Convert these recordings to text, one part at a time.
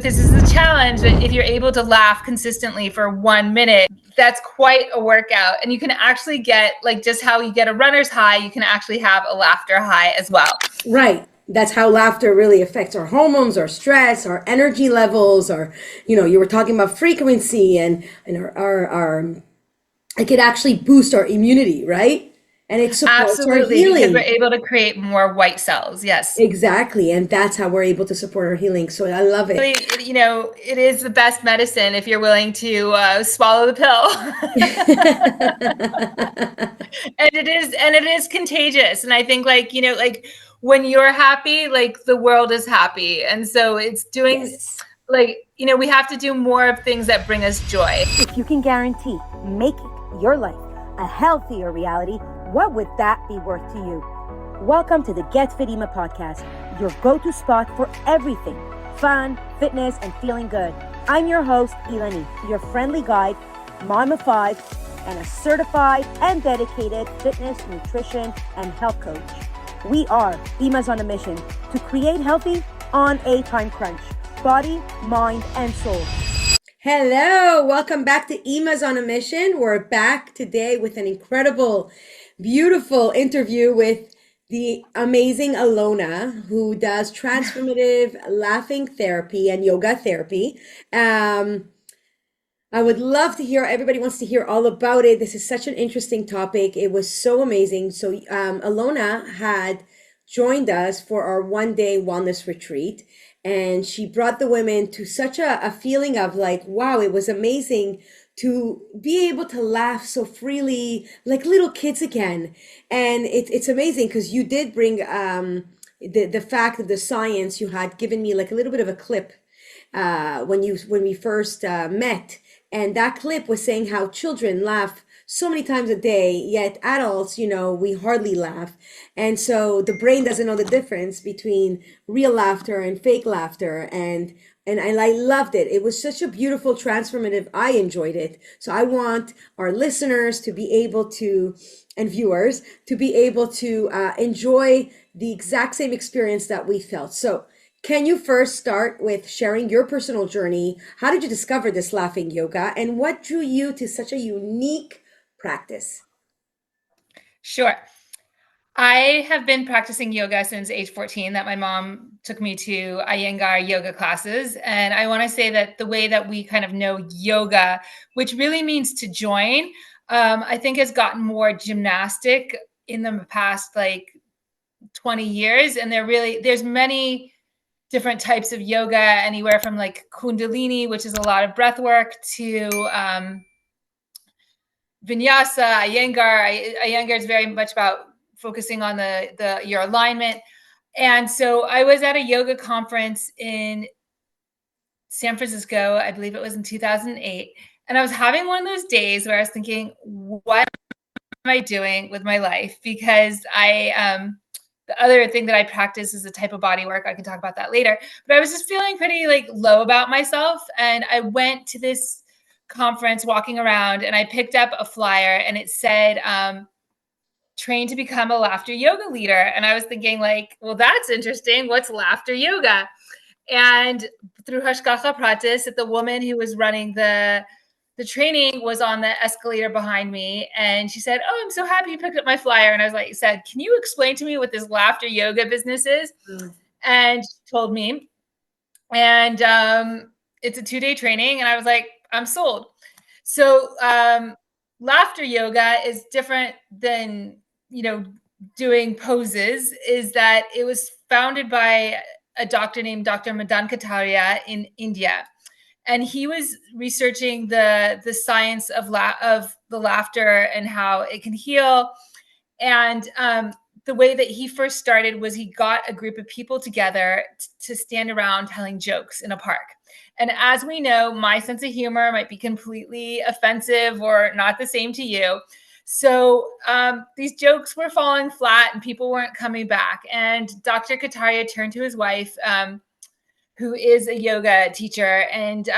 This is the challenge that if you're able to laugh consistently for 1 minute, that's quite a workout. And you can actually get, like, just how you get a runner's high, you can actually have a laughter high as well. Right. That's how laughter really affects our hormones, our stress, our energy levels, our, you were talking about frequency and our it could actually boost our immunity, right? And it supports our Absolutely, because we're healing. able to create more white cells. Yes. Exactly. And that's how we're able to support our healing. So I love it. It is the best medicine if you're willing to swallow the pill. And it is contagious. And I think, like when you're happy, like the world is happy. And so it's doing, Yes. we have to do more of things that bring us joy. If you can guarantee making your life a healthier reality, what would that be worth to you? Welcome to the Get Fit Ima podcast, your go-to spot for everything fun, fitness, and feeling good. I'm your host, Ilanit, your friendly guide, mom of 5, and a certified and dedicated fitness, nutrition, and health coach. We are Imas on a mission to create healthy on a time crunch, body, mind, and soul. Hello, welcome back to Ima's on a Mission. We're back today with an incredible, beautiful interview with the amazing Alona, who does transformative laughing therapy and yoga therapy. I would love to hear, everybody wants to hear all about it. This is such an interesting topic. It was so amazing. So Alona had joined us for our 1-day wellness retreat. And she brought the women to such a feeling of like, wow, it was amazing to be able to laugh so freely, like little kids again. And it's amazing because you did bring the fact of the science. You had given me like a little bit of a clip when we first met. And that clip was saying how children laugh so many times a day, yet adults, we hardly laugh. And so the brain doesn't know the difference between real laughter and fake laughter. And I loved it. It was such a beautiful, transformative, I enjoyed it. So I want our listeners to be able to, and viewers, to be able to enjoy the exact same experience that we felt. So can you first start with sharing your personal journey? How did you discover this laughing yoga, and what drew you to such a unique practice? Sure. I have been practicing yoga since age 14, that my mom took me to Iyengar yoga classes. And I want to say that the way that we kind of know yoga, which really means to join, I think has gotten more gymnastic in the past like 20 years. And there's many different types of yoga, anywhere from like Kundalini, which is a lot of breath work, to Vinyasa, Iyengar. Iyengar is very much about focusing on your alignment. And so I was at a yoga conference in San Francisco, I believe it was in 2008. And I was having one of those days where I was thinking, what am I doing with my life? Because the other thing that I practice is a type of body work. I can talk about that later. But I was just feeling pretty like low about myself. And I went to this conference walking around and I picked up a flyer and it said, train to become a laughter yoga leader. And I was thinking like, well, that's interesting. What's laughter yoga? And through Hashgacha Pratis, that the woman who was running the training was on the escalator behind me. And she said, oh, I'm so happy you picked up my flyer. And I was like, said, can you explain to me what this laughter yoga business is? And she told me. And it's a 2-day training. And I was like, I'm sold. So laughter yoga is different than, doing poses, is that it was founded by a doctor named Dr. Madan Kataria in India. And he was researching the science of the laughter and how it can heal. And the way that he first started was he got a group of people together to stand around telling jokes in a park. And as we know, my sense of humor might be completely offensive or not the same to you. So these jokes were falling flat and people weren't coming back. And Dr. Kataria turned to his wife, who is a yoga teacher, and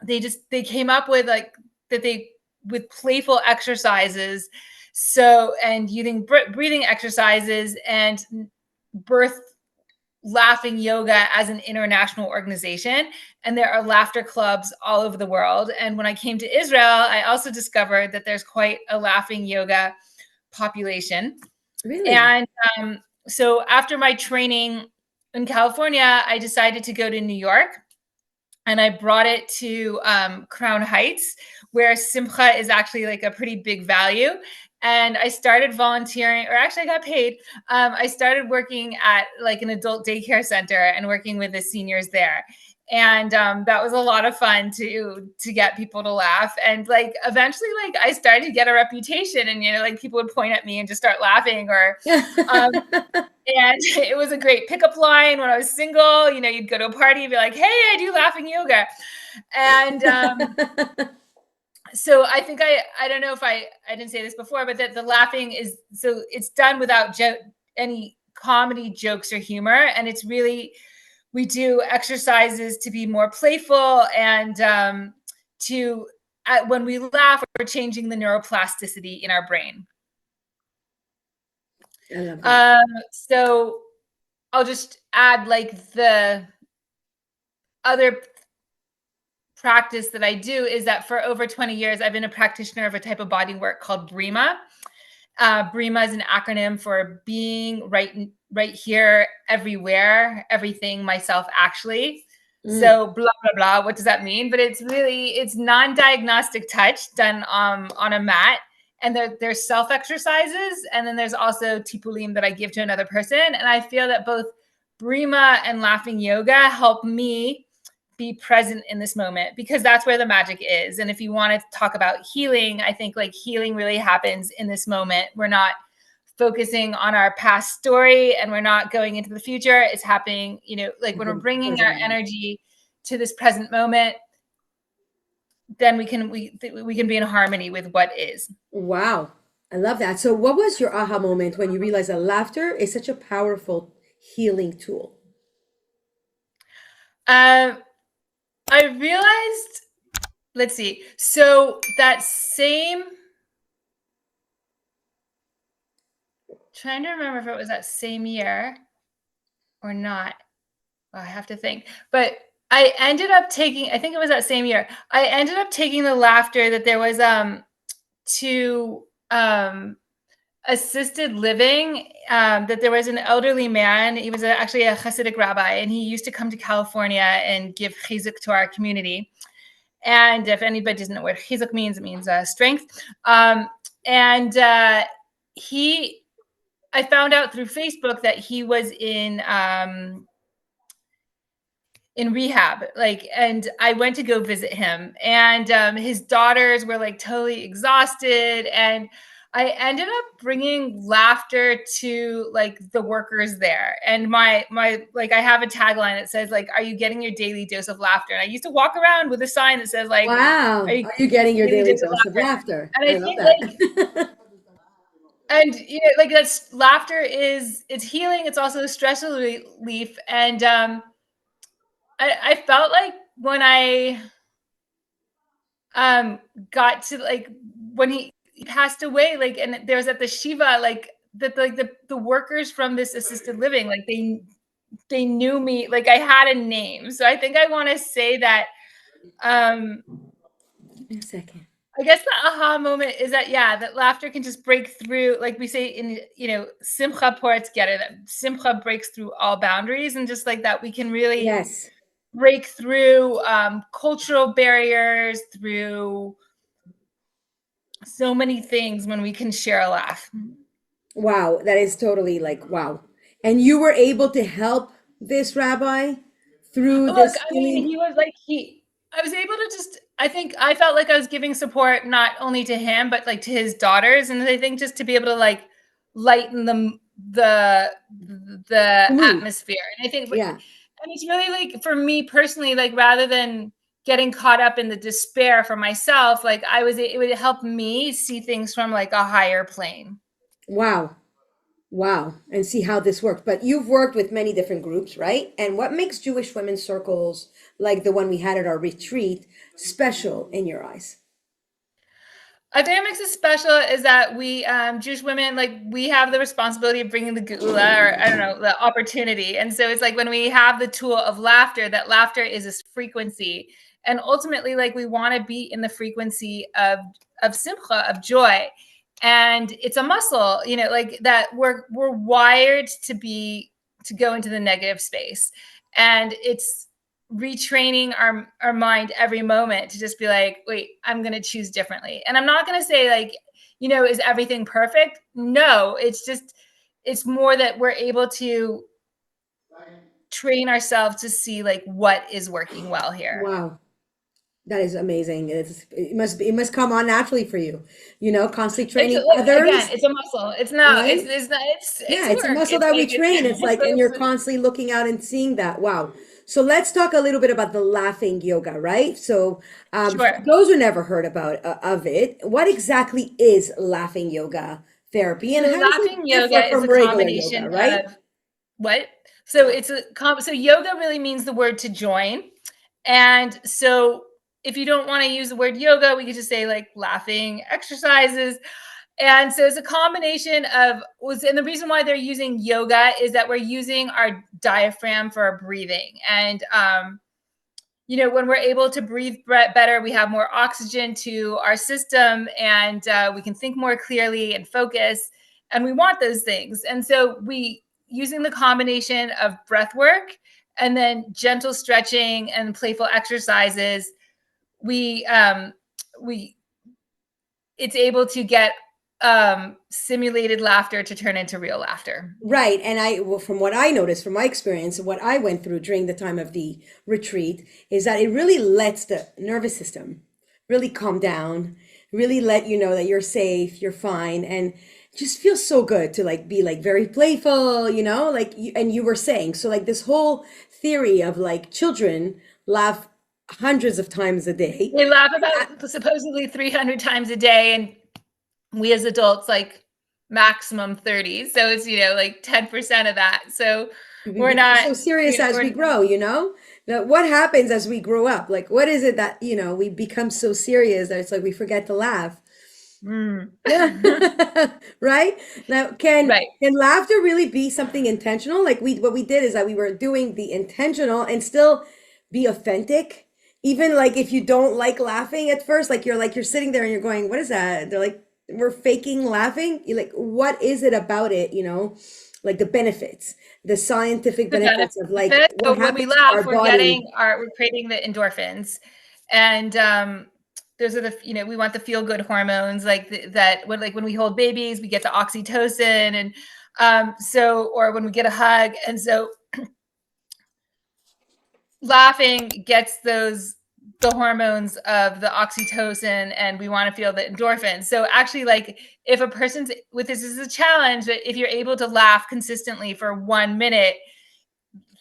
they came up with with playful exercises, and using breathing exercises and birth laughing yoga as an international organization, and there are laughter clubs all over the world. And when I came to Israel, I also discovered that there's quite a laughing yoga population. Really? And so after my training in California, I decided to go to New York, and I brought it to Crown Heights, where Simcha is actually like a pretty big value. And I started volunteering, or actually I got paid. I started working at like an adult daycare center and working with the seniors there. And that was a lot of fun to get people to laugh. And like eventually, like I started to get a reputation, and like people would point at me and just start laughing, or and it was a great pickup line when I was single. You'd go to a party and be like, "Hey, I do laughing yoga," and so I think I don't know if I didn't say this before, but that the laughing is, so it's done without any comedy, jokes, or humor, and it's really, we do exercises to be more playful, and when we laugh, we're changing the neuroplasticity in our brain. I love that. So I'll just add like the other practice that I do is that for over 20 years, I've been a practitioner of a type of body work called BRIMA. BRIMA is an acronym for being right here, everywhere, everything, myself, actually. So blah, blah, blah. What does that mean? But it's non-diagnostic touch done on a mat. And there's self exercises. And then there's also tipulim that I give to another person. And I feel that both BRIMA and laughing yoga help me be present in this moment, because that's where the magic is. And if you want to talk about healing, I think like healing really happens in this moment. We're not focusing on our past story, and we're not going into the future. It's happening, like when we're bringing our energy to this present moment, then we can be in harmony with what is. Wow. I love that. So what was your aha moment when you realized that laughter is such a powerful healing tool? I realized, let's see. So that same, trying to remember if it was that same year or not. Well, I have to think. But I ended up taking, I think it was that same year, I ended up taking the laughter that there was to assisted living, that there was an elderly man. He was actually a Hasidic rabbi, and he used to come to California and give chizuk to our community. And if anybody doesn't know what chizuk means, it means strength. And I found out through Facebook that he was in rehab, and I went to go visit him, and his daughters were like totally exhausted, and I ended up bringing laughter to like the workers there. And my like, I have a tagline that says like, "Are you getting your daily dose of laughter?" And I used to walk around with a sign that says like, "Wow, are you getting your daily dose of laughter?" And I love think that. like, and like that's, laughter it's healing. It's also a stress relief. And I felt like when I got to like, when he passed away, like, and there was at the Shiva, like the workers from this assisted living, like they knew me, like I had a name. So I think I want to say that Give me a second. I guess the aha moment is that, that laughter can just break through, like we say in, Simcha ports getter, that Simcha breaks through all boundaries, and just like that, we can really Yes. break through cultural barriers, through so many things when we can share a laugh. Wow, that is totally like, wow. And you were able to help this rabbi through Look, this I mean, healing? he was like, I was able to just, I think I felt like I was giving support not only to him, but like to his daughters. And I think just to be able to like lighten the atmosphere. And I think, Yeah. and it's really like, for me personally, like rather than getting caught up in the despair for myself, like it would help me see things from like a higher plane. Wow. Wow. And see how this works. But you've worked with many different groups, right? And what makes Jewish women's circles, like the one we had at our retreat, special in your eyes? I think what makes it special is that we Jewish women, like, we have the responsibility of bringing the geula, or I don't know, the opportunity. And so it's like when we have the tool of laughter, that laughter is this frequency, and ultimately, like, we want to be in the frequency of simcha, of joy. And it's a muscle, you know, like that we're wired to go into the negative space. And it's retraining our mind every moment to just be like, wait, I'm going to choose differently. And I'm not going to say, like, you know, is everything perfect? No, it's more that we're able to train ourselves to see, like, what is working well here. Wow. That is amazing. It must come on naturally for you, constantly training Again, others, it's a muscle. It's no, right? it's not, it's Yeah, it's a work. muscle It's that we like, train. It's like, and you're constantly looking out and seeing that. Wow. So let's talk a little bit about the laughing yoga, right? So, for sure. those who never heard about of it, what exactly is laughing yoga therapy, and So how does laughing it differ yoga is from a regular yoga, combination right? of what? So so yoga really means the word to join. And so if you don't want to use the word yoga, we could just say, like, laughing exercises. And so it's a combination of, and the reason why they're using yoga is that we're using our diaphragm for our breathing. And you know, when we're able to breathe better, we have more oxygen to our system, and we can think more clearly and focus. And we want those things. And so we, using the combination of breath work and then gentle stretching and playful exercises, we we it's able to get simulated laughter to turn into real laughter. Right. And well, from what I noticed, from my experience, and what I went through during the time of the retreat, is that it really lets the nervous system really calm down, really let you know that you're safe, you're fine, and just feels so good to like be like very playful, like and you were saying, so like this whole theory of like children laugh hundreds of times a day. They laugh about supposedly 300 times a day, and we as adults, like, maximum 30. So it's, you know, like 10% of that. So We we're become not, so serious you know, as we grow, Now, what happens as we grow up? Like, what is it that, we become so serious that it's like we forget to laugh? mm. Right? Now, can Right. can laughter really be something intentional? Like what we did is that we were doing the intentional and still be authentic. Even like if you don't like laughing at first, like you're sitting there and you're going, what is that? They're like, we're faking laughing. You're like, what is it about it, like the benefits, the scientific The benefits of like benefit. what So when we happens to laugh, our body. we're creating the endorphins. And those are the, you know, we want the feel good hormones, like that when we hold babies, we get the oxytocin. And or when we get a hug. And so laughing gets the hormones of the oxytocin, and we want to feel the endorphins. So actually, like, if a person's with this is a challenge, that if you're able to laugh consistently for 1 minute,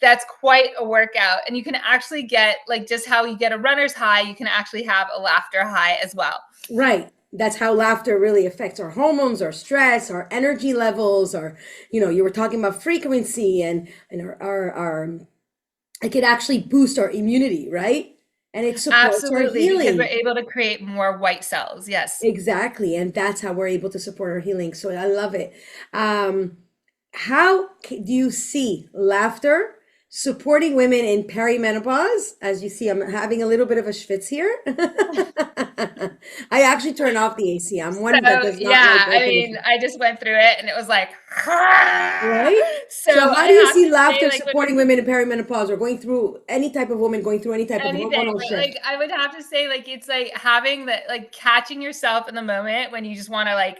that's quite a workout. And you can actually get, like, just how you get a runner's high, you can actually have a laughter high as well. Right. That's how laughter really affects our hormones, our stress, our energy levels, you were talking about frequency and our it could actually boost our immunity, right? And it supports our Absolutely, because we're healing. able to create more white cells. Yes. Exactly. And that's how we're able to support our healing. So I love it. How do you see laughter supporting women in perimenopause? As you see, I'm having a little bit of a schwitz here. I actually turn off the AC. I'm one that So does not like yeah, air I mean, conditioning. I just went through it, and it was like, Right? so So how I do you have see to say, laughter like, when supporting women in perimenopause or going through any type of woman going through any type of anything, hormonal but, shift? like, I would have to say, like, it's like having that, like, catching yourself in the moment when you just want to, like,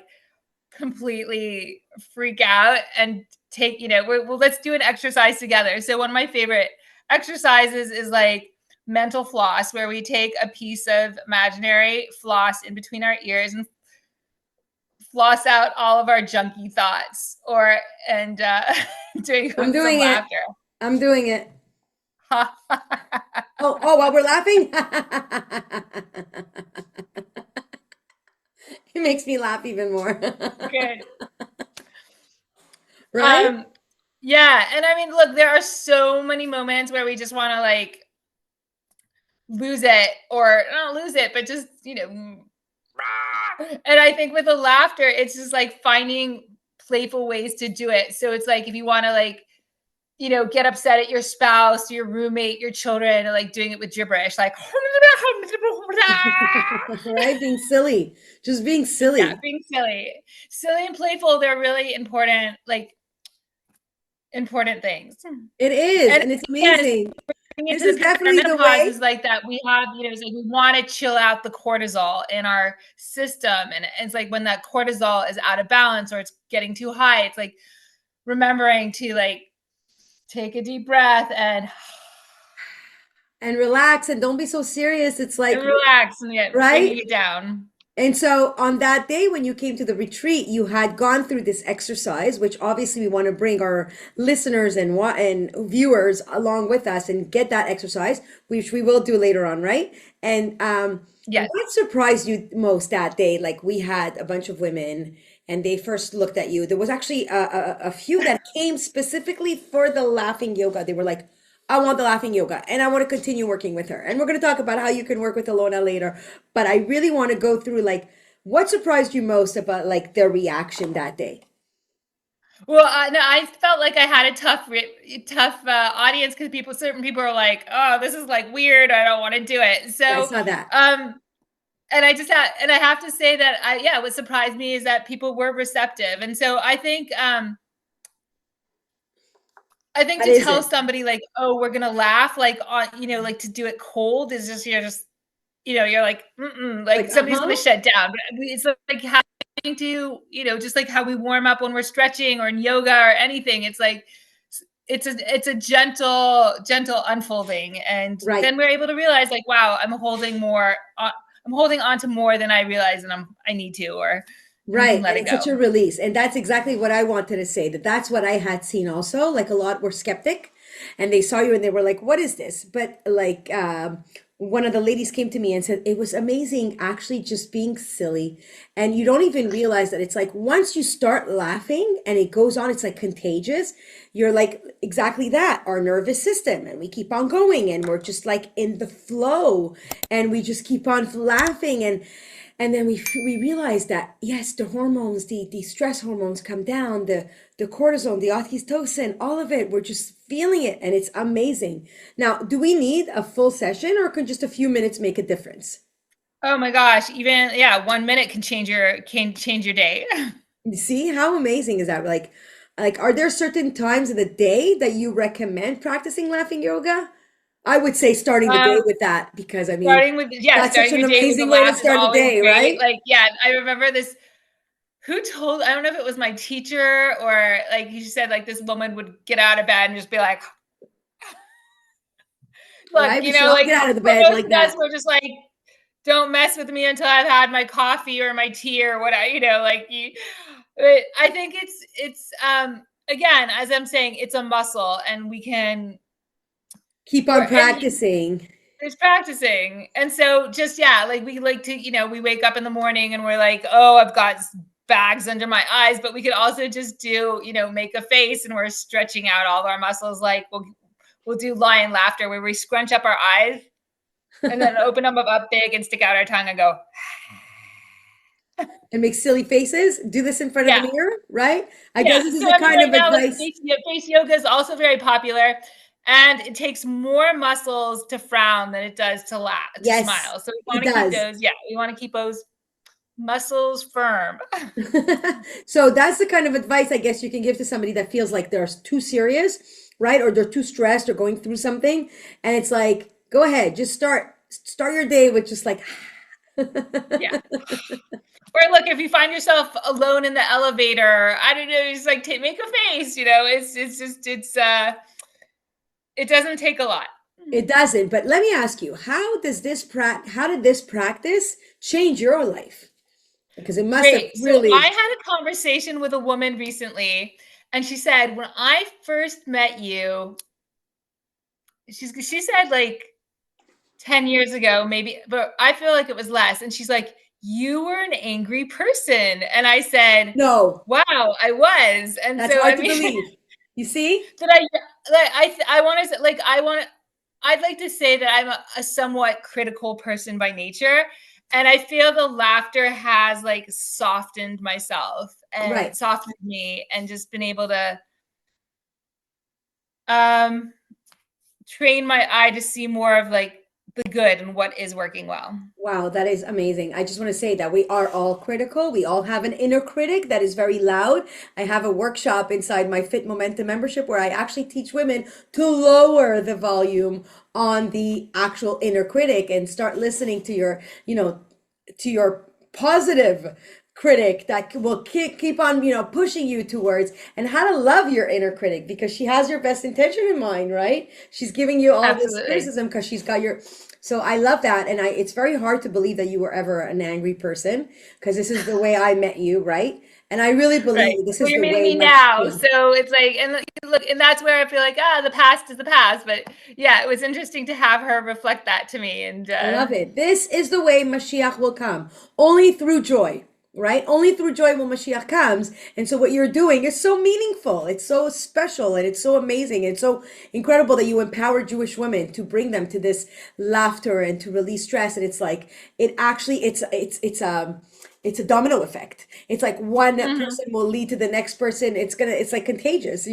completely freak out and take, well, let's do an exercise together. So one of my favorite exercises is, like, mental floss, where we take a piece of imaginary floss in between our ears and floss out all of our junky thoughts, and doing it I'm with some doing it. laughter. I'm doing it. Oh, while we're laughing? It makes me laugh even more. Good. Right? Yeah, and I mean, look, there are so many moments where we just want to, like, lose it, or not lose it, but just, And I think with the laughter, it's just like finding playful ways to do it. So it's like if you want to like, get upset at your spouse, your roommate, your children, and like doing it with gibberish, like Right? Being silly. Just being yeah, silly. being silly and playful. They're really important, like important things. It is, And and it's again, amazing. This into is the definitely the perimenopause way. is like that we have, it's like we want to chill out the cortisol in our system. And it's like when that cortisol is out of balance or it's getting too high, it's like remembering to like take a deep breath And relax and don't be so serious. It's like, and relax and bringing right? it down. And so on that day when you came to the retreat, you had gone through this exercise, which obviously we want to bring our listeners and viewers along with us and get that exercise, which we will do later on, right? And Yes. what surprised you most that day? Like we had a bunch of women and they first looked at you. There was actually a few that came specifically for the laughing yoga. They were like, I want the laughing yoga and I want to continue working with her. And we're going to talk about how you can work with Alona later. But I really want to go through like what surprised you most about like their reaction that day? Well, no, I felt like I had a tough audience because certain people are like, "Oh, this is like weird. I don't want to do it." Yeah, I So, saw that. and I have to say that what surprised me is that people were receptive, and so I think That to is tell it. somebody like, "Oh, we're gonna laugh," like on, like to do it cold is just you're like, mm-mm, like Like, somebody's gonna uh-huh. shut down. But it's like having to, just like how we warm up when we're stretching or in yoga or anything. It's like it's a gentle unfolding, and Right. then we're able to realize like, wow, I'm holding on to more than I realize, and I need to, or and we can Right. let And it it's such a go. release. And that's exactly what I wanted to say, that that's what I had seen also. Like a lot were skeptic and they saw you and they were like, what is this? But like one of the ladies came to me and said, it was amazing actually just being silly. And you don't even realize that it's like once you start laughing and it goes on, it's like contagious. You're like exactly that, our nervous system. And we keep on going and we're just like in the flow and we just keep on laughing. And then we realized that yes, the hormones, the stress hormones come down, the cortisol, the oxytocin, all of it. We're just feeling it, and it's amazing. Now, do we need a full session, or can just a few minutes make a difference? Oh my gosh, even 1 minute can change your day. You see how amazing is that? Like, are there certain times of the day that you recommend practicing laughing yoga? I would say starting the day um, with that because I mean that's such Starting an your day with a amazing way to laugh is start the always day, great. right? Like, yeah, I remember this. I don't know if it was my teacher or like he said, like this woman would get out of bed and just be like, look, Right? We should all like get out of the for bed most like of us, that. we're just like, don't mess with me until I've had my coffee or my tea or what like you. But I think it's again, as I'm saying, it's a muscle and we can, Keep we're, on and practicing. there's practicing. And so just, like we like to, we wake up in the morning and we're like, oh, I've got bags under my eyes, but we could also just do, make a face and we're stretching out all of our muscles. Like we'll do lion laughter where we scrunch up our eyes and then open them up big and stick out our tongue and go, And make silly faces. Do this in front of the yeah. mirror, right? I Yeah. guess this is So the I mean, kind right of now, like advice. face yoga is also very popular, and it takes more muscles to frown than it does to laugh, to Yes, smile. So we it want to keep does. those. Yeah, we want to keep those muscles firm. So that's the kind of advice I guess you can give to somebody that feels like they're too serious, right? Or they're too stressed or going through something. And it's like, go ahead, just start your day with just like Yeah. Or look, if you find yourself alone in the elevator, I don't know, just like make a face. It doesn't take a lot. it doesn't. But let me ask you, how did this practice change your life? Because it must have Great. So I really. had a conversation with a woman recently, and she said, when I first met you, she said like 10 years ago, maybe, but I feel like it was less. And she's like, you were an angry person. And I said, No, wow, I was. And that's so, hard I to mean, believe. You see? that I want to like, I'd like to say that I'm a somewhat critical person by nature. And I feel the laughter has like softened myself and Right. softened me and just been able to um train my eye to see more of like the good and what is working well. Wow, that is amazing. I just want to say that we are all critical. We all have an inner critic that is very loud. I have a workshop inside my Fit Momentum membership where I actually teach women to lower the volume on the actual inner critic and start listening to your, to your positive critic that will keep on, pushing you towards, and how to love your inner critic because she has your best intention in mind, right? She's giving you all this Absolutely. criticism because she's got your, so I love that. And it's very hard to believe that you were ever an angry person because this is the way I met you, right? And I really Right. believe this Well, is you're the meeting way me my, now. yeah. So it's like, and look, and that's where I feel like, the past is the past. But yeah, it was interesting to have her reflect that to me. And I love it. This is the way Mashiach will come. Only through joy, right? Only through joy will Mashiach comes. And so what you're doing is so meaningful. It's so special and it's so amazing. It's so incredible that you empower Jewish women to bring them to this laughter and to release stress. And it's like, it actually, it's a domino effect. It's like one Mhm. person will lead to the next person. It's like contagious,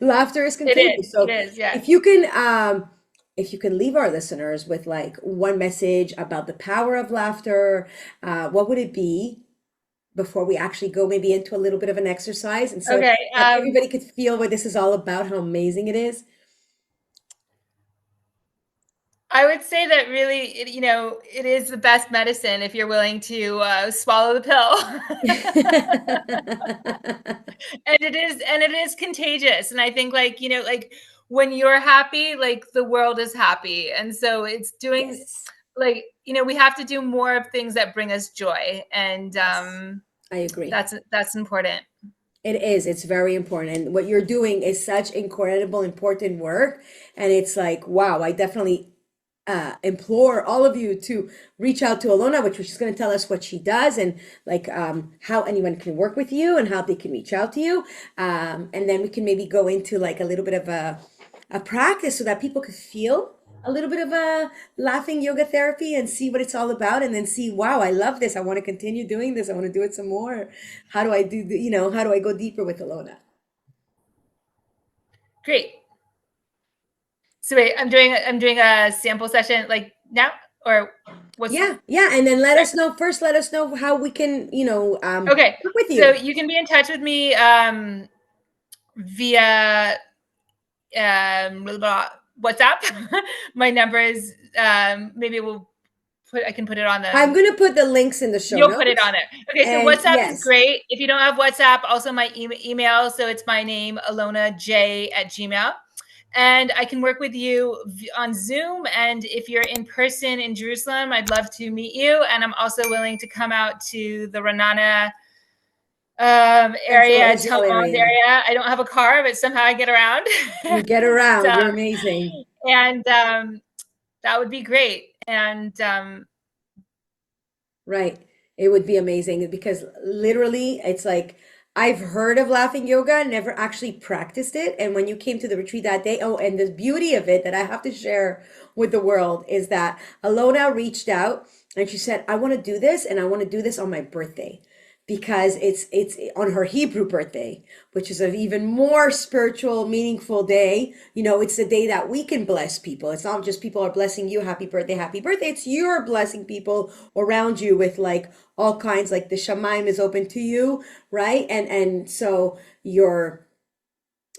Laughter is It is. contagious. It So is. Yeah. if you can, if you can leave our listeners with like one message about the power of laughter, what would it be before we actually go maybe into a little bit of an exercise? And so Okay. that everybody could feel what this is all about, how amazing it is. I would say that really, it is the best medicine if you're willing to swallow the pill. And it is contagious. And I think like, like when you're happy, like the world is happy. And so it's doing Yes, like, we have to do more of things that bring us joy. And yes, I agree. that's important. It is. It's very important. And what you're doing is such incredible, important work. And it's like, wow, I definitely implore all of you to reach out to Alona, which she's going to tell us what she does and like how anyone can work with you and how they can reach out to you. And then we can maybe go into like a little bit of a practice so that people could feel a little bit of a laughing yoga therapy and see what it's all about and then see, wow, I love this. I want to continue doing this. I want to do it some more. How do I do how do I go deeper with Alona? Great. So wait, I'm doing a sample session like now or what's Yeah, yeah. And then let us know first, let us know how we can, okay. work with So you. you can be in touch with me via blah, blah, WhatsApp. My number is maybe I can put it on I'm the going to put the links in the show you'll put it notes. on there. Okay, so And WhatsApp is yes, great. If you don't have WhatsApp, also my email. So it's my name, alonaj@gmail. And I can work with you on Zoom. And if you're in person in Jerusalem, I'd love to meet you. And I'm also willing to come out to the Renana Central area, Israel Talmud area. area. I don't have a car, but somehow I get around. You get and around. You're amazing. and that would be great. And Right. It would be amazing because literally it's like I've heard of laughing yoga, never actually practiced it. And when you came to the retreat that day, oh, and the beauty of it that I have to share with the world is that Alona reached out and she said, I want to do this and I want to do this on my birthday because it's on her Hebrew birthday, which is an even more spiritual, meaningful day. It's the day that we can bless people. It's not just people are blessing you, happy birthday, happy birthday. It's you're blessing people around you with like all kinds, like the Shamaim is open to you, right? And so your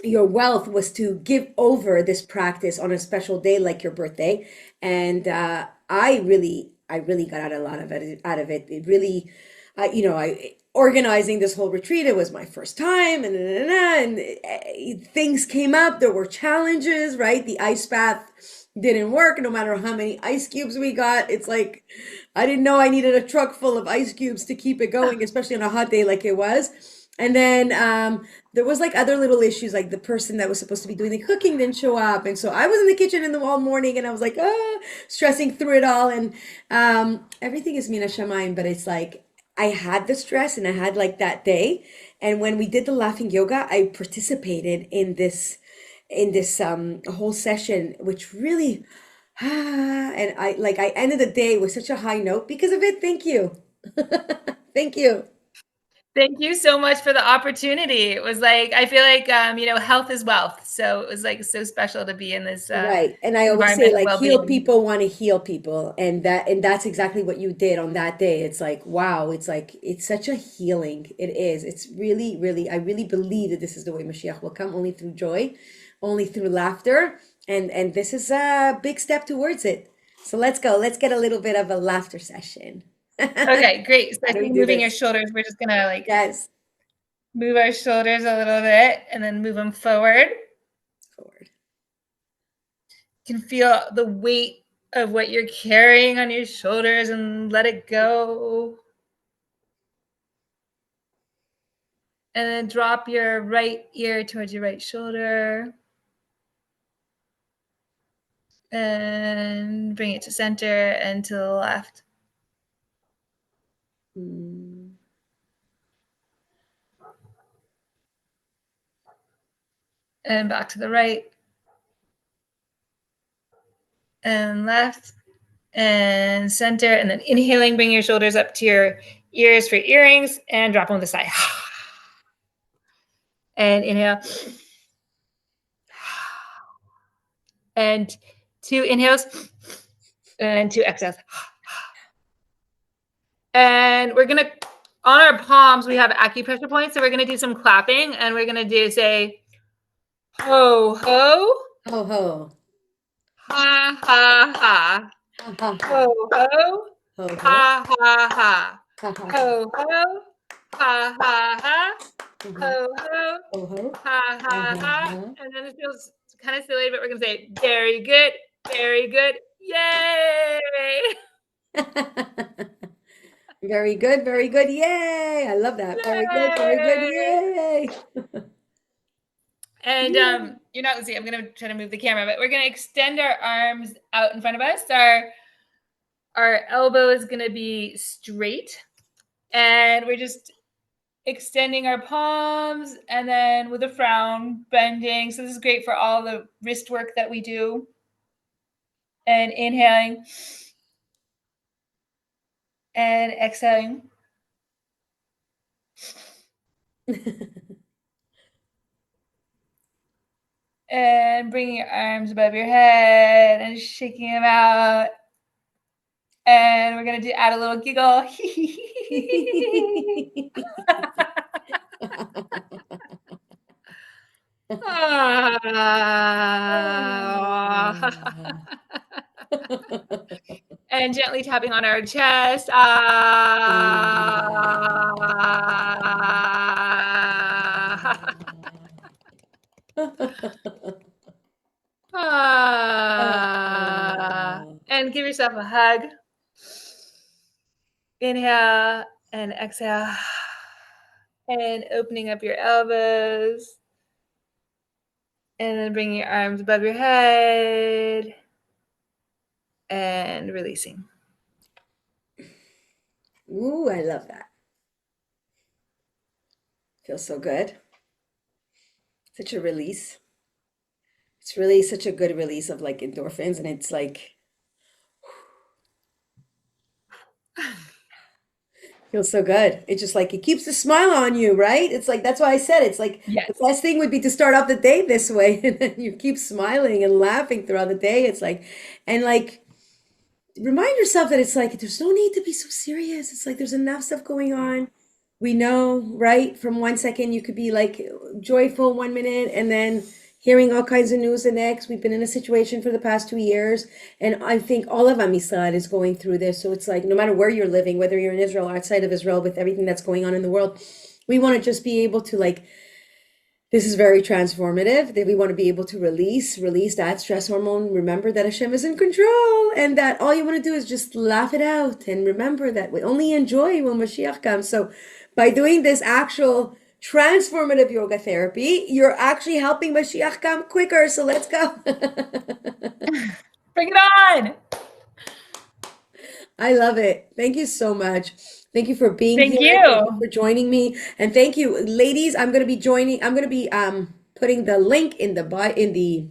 wealth was to give over this practice on a special day like your birthday. And I really got out a lot of it out of it. It really I organizing this whole retreat. It was my first time, and things came up. There were challenges, right? The ice bath didn't work, no matter how many ice cubes we got. It's like I didn't know I needed a truck full of ice cubes to keep it going, especially on a hot day like it was. And then there was like other little issues, like the person that was supposed to be doing the cooking didn't show up, and so I was in the kitchen in the all morning, and I was like, stressing through it all, and everything is mina shamayim, but it's like I had the stress and I had like that day. And when we did the laughing yoga, I participated in this whole session, which really And I ended the day with such a high note because of it. Thank you. Thank you. Thank you so much for the opportunity. It was like, I feel like, health is wealth. So it was like so special to be in this Right. And I always say environment of like heal well-being. people want to heal people. And that's exactly what you did on that day. It's like, wow, it's like it's such a healing. It is. It's really, really, I really believe that this is the way Mashiach will come, only through joy, only through laughter. And this is a big step towards it. So let's go. Let's get a little bit of a laughter session. How Okay, great. So I do we see do moving your this? shoulders. We're just gonna like Yes. move our shoulders a little bit and then move them forward. Forward. You can feel the weight of what you're carrying on your shoulders and let it go. And then drop your right ear towards your right shoulder. And bring it to center and to the left. Mm. And back to the right. And left. And center. And then inhaling, bring your shoulders up to your ears for earrings and drop them to the side. And inhale. And 2 inhales. And 2 exhales. And we're going to, on our palms, we have acupressure points. So we're going to do some clapping. And we're going to say, ho, ho. Ho ho. Ha, ha, ha. Ha ha ha. Ho, ho. Ho ho. Ha, ha, ha. Ha ha. Ho, ho. Ha, ha, ha. Ho Ho, ho. ho. Ho. Ha, ha, ha. Ho. And then it feels kind of silly, but we're going to say, very good. Very good. Yay. Very good, very good. Yay! I love that. Very good, very good. Yay. Yay! And Yeah. you're not, let's see, I'm going to try to move the camera, but we're going to extend our arms out in front of us. Our elbow is going to be straight. And we're just extending our palms and then with a frown, bending. So this is great for all the wrist work that we do. And inhaling. And exhaling. And bringing your arms above your head and shaking them out. And we're going to add a little giggle. And gently tapping on our chest. And give yourself a hug. Inhale and exhale. And opening up your elbows. And then bringing your arms above your head. And releasing. Ooh, I love that. Feels so good. Such a release. It's really such a good release of like endorphins, and it's like feels so good. It's just like it keeps a smile on you, right? It's like that's why I said it's like Yes. the best thing would be to start off the day this way, and then you keep smiling and laughing throughout the day. It's like, and like remind yourself that it's like there's no need to be so serious. It's like there's enough stuff going on. We know, right? From 1 second you could be like joyful 1 minute, and then hearing all kinds of news the next. We've been in a situation for the past 2 years, and I think all of Am Yisrael is going through this. So it's like no matter where you're living, whether you're in Israel or outside of Israel, with everything that's going on in the world, we want to just be able to like this is very transformative that we want to be able to release that stress hormone. Remember that Hashem is in control, and that all you want to do is just laugh it out and remember that we only enjoy when Mashiach comes. So by doing this actual transformative yoga therapy, you're actually helping Mashiach come quicker. So let's go. Bring it on. I love it. Thank you so much. Thank you for being Thank here. you. Thank you for joining me. And thank you, ladies. I'm going to be putting the link in the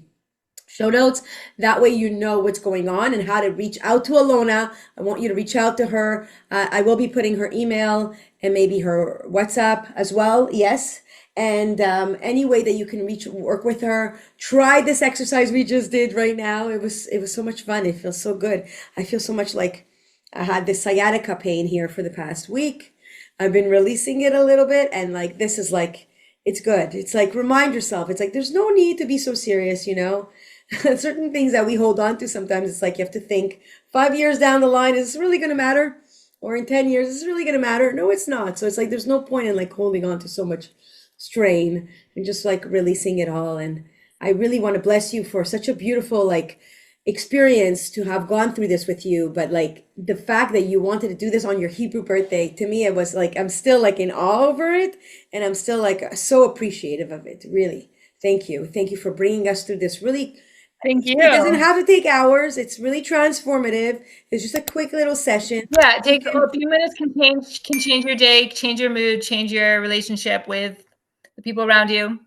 show notes. That way you know what's going on and how to reach out to Alona. I want you to reach out to her. I will be putting her email and maybe her WhatsApp as well. Yes. And any way that you can work with her. Try this exercise we just did right now. It was so much fun. It feels so good. I feel so much like I had this sciatica pain here for the past week. I've been releasing it a little bit, and like this is like, it's good. It's like, remind yourself. It's like there's no need to be so serious, you know. Certain things that we hold on to sometimes, it's like you have to think 5 years down the line, is this really going to matter? Or in 10 years, is this really going to matter? No, it's not. So it's like there's no point in like holding on to so much strain and just like releasing it all. And I really want to bless you for such a beautiful like experience to have gone through this with you. But like the fact that you wanted to do this on your Hebrew birthday, to me, it was like, I'm still like in awe over it. And I'm still like so appreciative of it. Really. Thank you. Thank you for bringing us through this. Really. Thank you. It doesn't have to take hours. It's really transformative. It's just a quick little session. Yeah. Take a few minutes can change your day, change your mood, change your relationship with the people around you.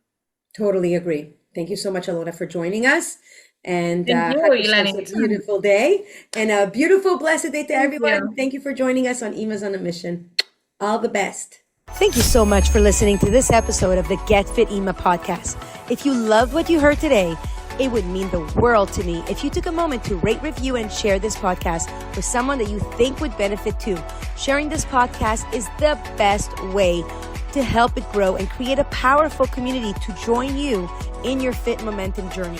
Totally agree. Thank you so much, Alona, for joining us. And Thank you, have yourselves Ilanit. a beautiful day and a beautiful, blessed day to everyone. you. Thank you for joining us on Emas on a Mission. All the best. Thank you so much for listening to this episode of the Get Fit Ema podcast. If you loved what you heard today, it would mean the world to me if you took a moment to rate, review, and share this podcast with someone that you think would benefit too. Sharing this podcast is the best way to help it grow and create a powerful community to join you in your fit momentum journey.